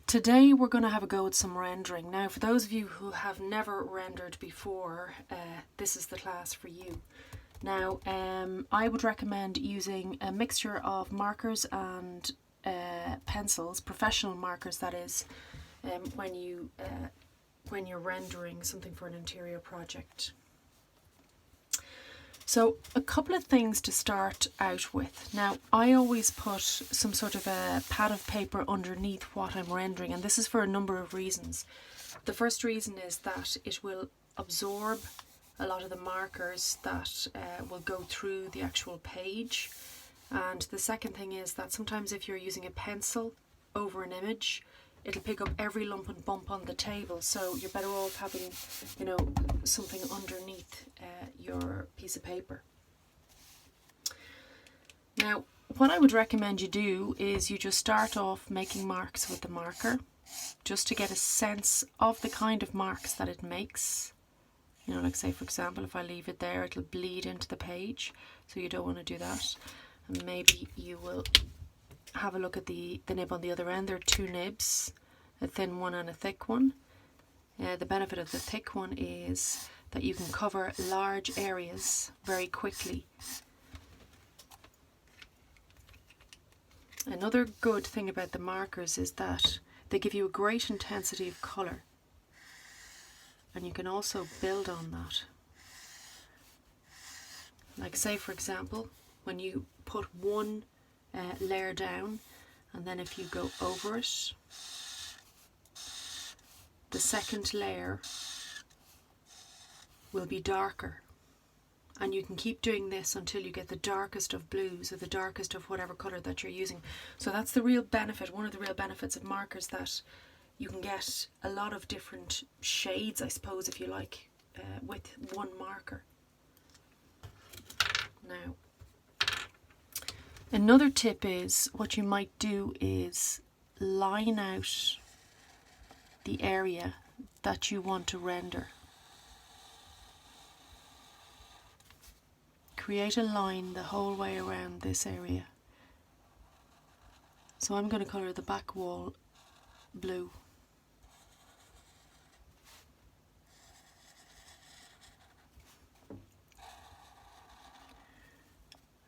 Today we're going to have a go at some rendering. Now, for those of you who have never rendered before, this is the class for you. Now, I would recommend using a mixture of markers and pencils, professional markers that is, when you're rendering something for an interior project. So a couple of things to start out with. Now, I always put some sort of a pad of paper underneath what I'm rendering, and this is for a number of reasons. The first reason is that it will absorb a lot of the markers that will go through the actual page. And the second thing is that sometimes if you're using a pencil over an image, it'll pick up every lump and bump on the table, so you're better off having, something underneath your piece of paper. Now, what I would recommend you do is you just start off making marks with the marker, just to get a sense of the kind of marks that it makes. Like say for example, if I leave it there, it'll bleed into the page, so you don't want to do that. And maybe you will have a look at the nib on the other end. There are two nibs, a thin one and a thick one. The benefit of the thick one is that you can cover large areas very quickly. Another good thing about the markers is that they give you a great intensity of colour, and you can also build on that. Like say for example, when you put one layer down, and then if you go over it, the second layer will be darker, and you can keep doing this until you get the darkest of blues or the darkest of whatever colour that you're using. So that's the real benefit, one of the real benefits of markers, that you can get a lot of different shades, I suppose, if you like, with one marker. Now, another tip is, what you might do is line out the area that you want to render. Create a line the whole way around this area. So I'm going to colour the back wall blue.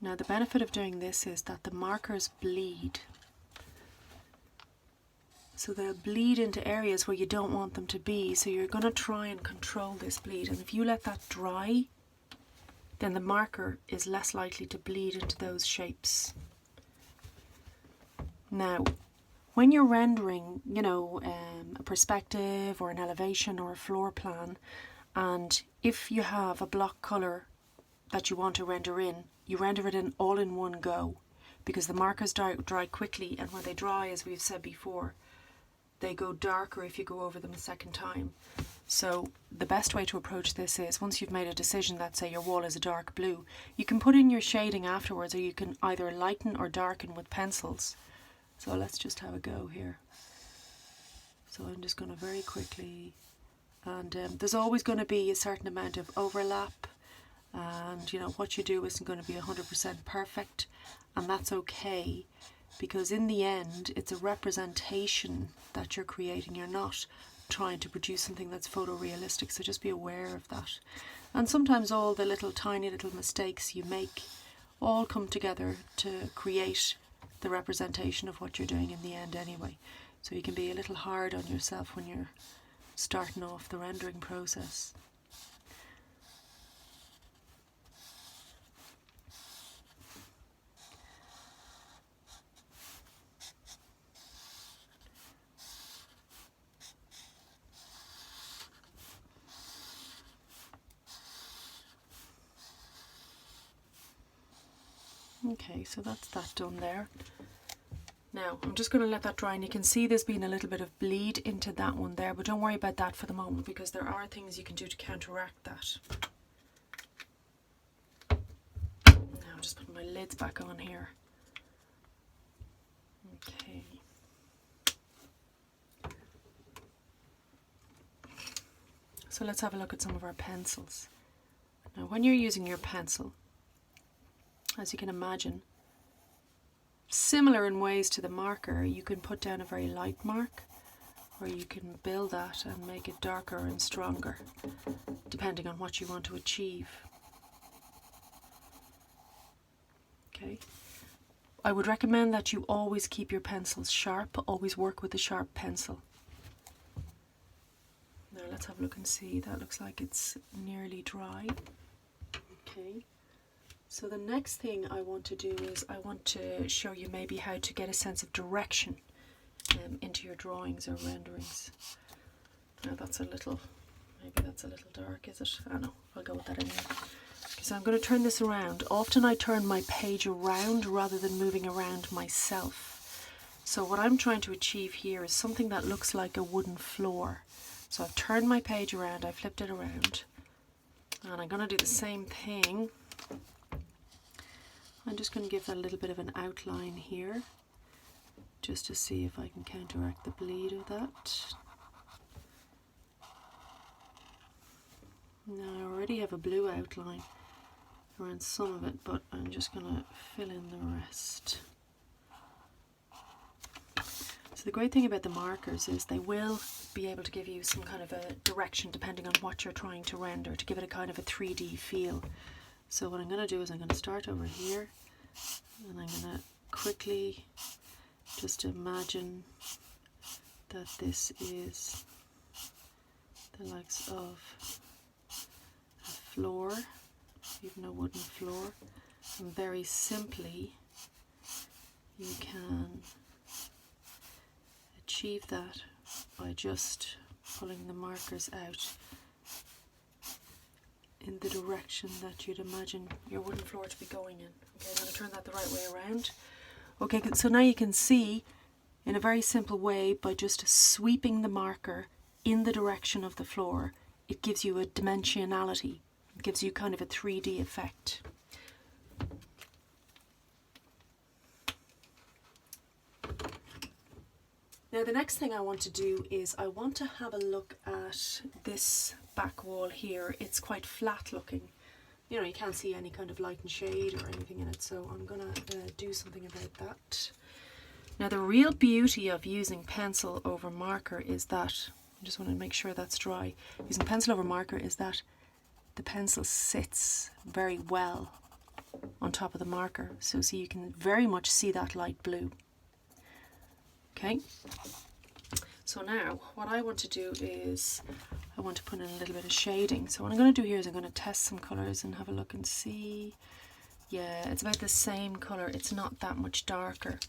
Now the benefit of doing this is that the markers bleed. So they'll bleed into areas where you don't want them to be, so you're going to try and control this bleed. And if you let that dry, then the marker is less likely to bleed into those shapes. Now, when you're rendering, a perspective or an elevation or a floor plan, and if you have a block colour that you want to render in, you render it in all in one go, because the markers dry quickly, and when they dry, as we've said before, they go darker if you go over them a second time. So the best way to approach this is, once you've made a decision that, say, your wall is a dark blue, you can put in your shading afterwards, or you can either lighten or darken with pencils. So let's just have a go here. So I'm just going to very quickly, and there's always going to be a certain amount of overlap, and what you do isn't going to be 100% perfect, and that's okay, because in the end it's a representation that you're creating. You're not trying to produce something that's photorealistic, so just be aware of that. And sometimes all the tiny little mistakes you make all come together to create the representation of what you're doing in the end anyway. So you can be a little hard on yourself when you're starting off the rendering process. Okay, so that's that done there. Now, I'm just going to let that dry, and you can see there's been a little bit of bleed into that one there, but don't worry about that for the moment, because there are things you can do to counteract that. Now, I'm just putting my lids back on here. Okay. So let's have a look at some of our pencils. Now, when you're using your pencil, as you can imagine, similar in ways to the marker, you can put down a very light mark, or you can build that and make it darker and stronger, depending on what you want to achieve. Okay. I would recommend that you always keep your pencils sharp, always work with a sharp pencil. Now let's have a look and see. That looks like it's nearly dry. Okay. So the next thing I want to do is I want to show you maybe how to get a sense of direction into your drawings or renderings. Now that's a little, maybe that's a little dark, is it? I don't know, I'll go with that anyway. So I'm going to turn this around. Often I turn my page around rather than moving around myself. So what I'm trying to achieve here is something that looks like a wooden floor. So I've turned my page around, I flipped it around, and I'm going to do the same thing. I'm just going to give that a little bit of an outline here, just to see if I can counteract the bleed of that. Now I already have a blue outline around some of it, but I'm just going to fill in the rest. So the great thing about the markers is they will be able to give you some kind of a direction depending on what you're trying to render, to give it a kind of a 3D feel. So what I'm going to do is I'm going to start over here, and I'm going to quickly just imagine that this is the likes of a floor, even a wooden floor, and very simply you can achieve that by just pulling the markers out in the direction that you'd imagine your wooden floor to be going in. Okay, I'm going to turn that the right way around. Okay, so now you can see in a very simple way, by just sweeping the marker in the direction of the floor, it gives you a dimensionality. It gives you kind of a 3D effect. Now the next thing I want to do is I want to have a look at this back wall here. It's quite flat looking. You know, you can't see any kind of light and shade or anything in it, so I'm going to do something about that. Now the real beauty of using pencil over marker is that, I just want to make sure that's dry, using pencil over marker is that the pencil sits very well on top of the marker, so you can very much see that light blue. Okay, so now what I want to do is I want to put in a little bit of shading. So what I'm going to do here is I'm going to test some colours and have a look and see. Yeah, it's about the same colour, it's not that much darker.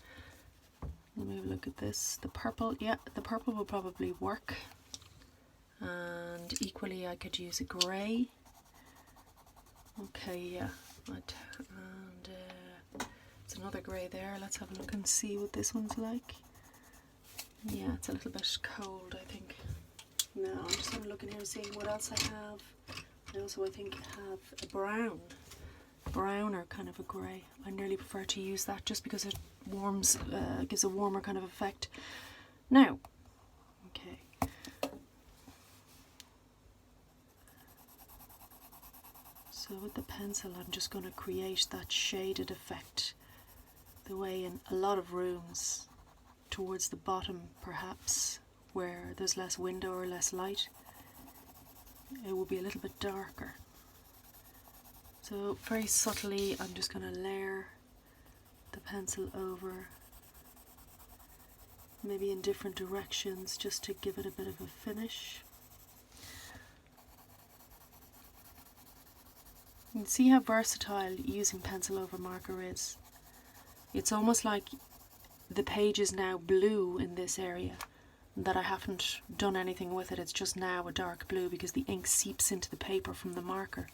Let me have a look at this. The purple, yeah, the purple will probably work. And equally I could use a grey. Okay, yeah, and it's another grey there. Let's have a look and see what this one's like. Yeah, it's a little bit cold, I think. No, I'm just having a look in here and seeing what else I have. I also, I think, have a brown or kind of a grey. I nearly prefer to use that just because it warms, gives a warmer kind of effect. Now, okay. So with the pencil, I'm just going to create that shaded effect the way in a lot of rooms, towards the bottom perhaps, where there's less window or less light, it will be a little bit darker. So very subtly I'm just going to layer the pencil over, maybe in different directions, just to give it a bit of a finish. You can see how versatile using pencil over marker is. It's almost like the page is now blue in this area, that I haven't done anything with it, it's just now a dark blue because the ink seeps into the paper from the marker.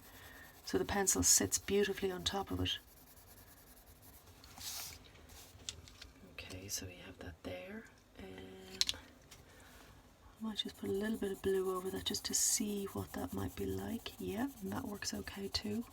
So the pencil sits beautifully on top of it. Okay, so we have that there. I might just put a little bit of blue over that just to see what that might be like. Yeah, and that works okay too.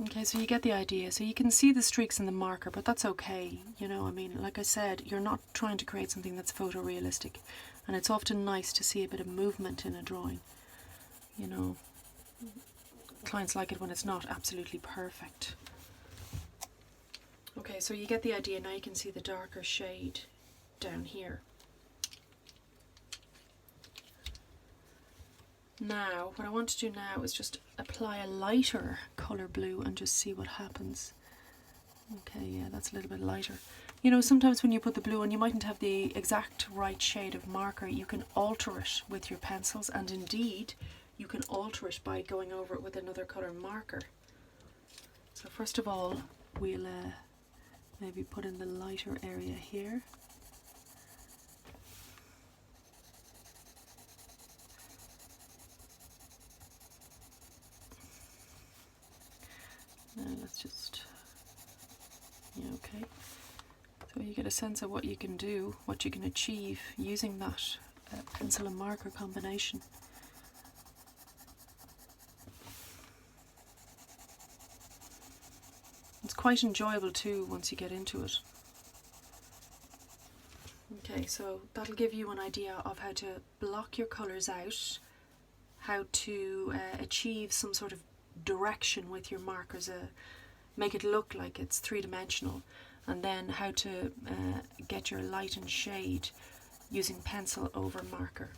Okay, so you get the idea. So you can see the streaks in the marker, but that's okay. You know, I mean, like I said, you're not trying to create something that's photorealistic. And it's often nice to see a bit of movement in a drawing. You know, clients like it when it's not absolutely perfect. Okay, so you get the idea. Now you can see the darker shade down here. Now, what I want to do now is just apply a lighter colour blue and just see what happens. Okay, yeah, that's a little bit lighter. You know, sometimes when you put the blue on, you mightn't have the exact right shade of marker. You can alter it with your pencils, and indeed, you can alter it by going over it with another colour marker. So first of all, we'll maybe put in the lighter area here. Now let's just, yeah, okay. So you get a sense of what you can do, what you can achieve using that pencil and marker combination. It's quite enjoyable too once you get into it. Okay, so that'll give you an idea of how to block your colours out, how to achieve some sort of direction with your markers, make it look like it's three-dimensional, and then how to get your light and shade using pencil over marker.